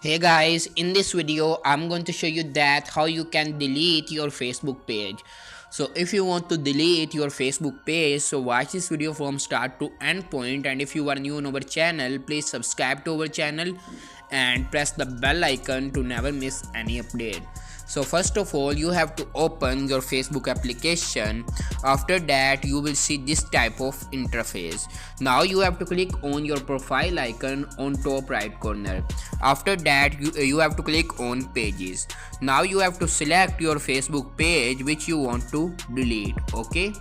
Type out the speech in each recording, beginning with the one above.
Hey guys, in this video I'm going to show you that how you can delete your Facebook page. So if you want to delete your Facebook page, so watch this video from start to end point, and if you are new on our channel, please subscribe to our channel and press the bell icon to never miss any update. So first of all, you have to open your Facebook application. After that, you will see this type of interface. Now you have to click on your profile icon on top right corner. After that, you have to click on pages. Now you have to select your Facebook page which you want to delete. Okay,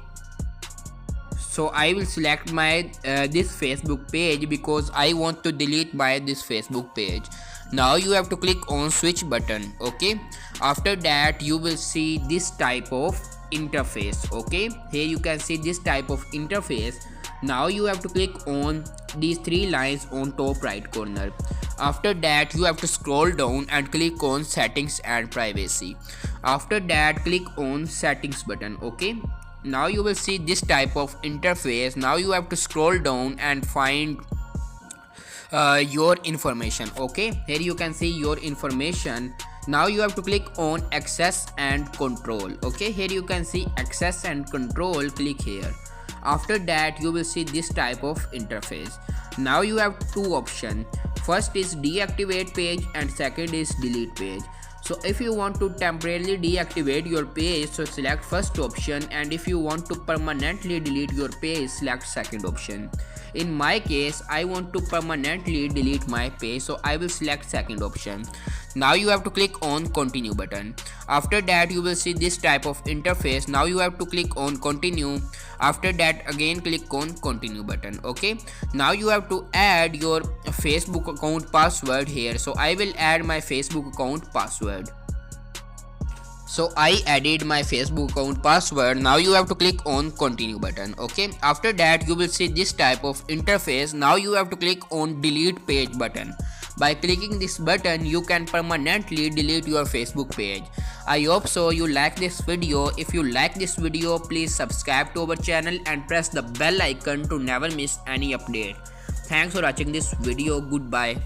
so I will select my this Facebook page because I want to delete my this Facebook page. Now you have to click on switch button. Okay, after that you will see this type of interface. Okay, here you can see this type of interface. Now you have to click on these three lines on top right corner. After that you have to scroll down and click on settings and privacy. After that click on settings button. Okay, now you will see this type of interface. Now you have to scroll down and find your information. Okay, here you can see your information. Now you have to click on access and control. Okay, here you can see access and control. Click here. After that you will see this type of interface. Now you have two options. First is deactivate page and second is delete page. So if you want to temporarily deactivate your page, so select first option, and if you want to permanently delete your page, select second option. In my case, I want to permanently delete my page, so I will select second option. Now you have to click on continue button. After that you will see this type of interface. Now you have to click on continue. After that again click on continue button. Okay, now you have to add your Facebook account password here. So I will add my Facebook account password. So I added my Facebook account password. Now you have to click on continue button. Okay, after that you will see this type of interface. Now you have to click on delete page button. By clicking this button, you can permanently delete your Facebook page. I hope so you like this video. If you like this video, please subscribe to our channel and press the bell icon to never miss any update. Thanks for watching this video. Goodbye.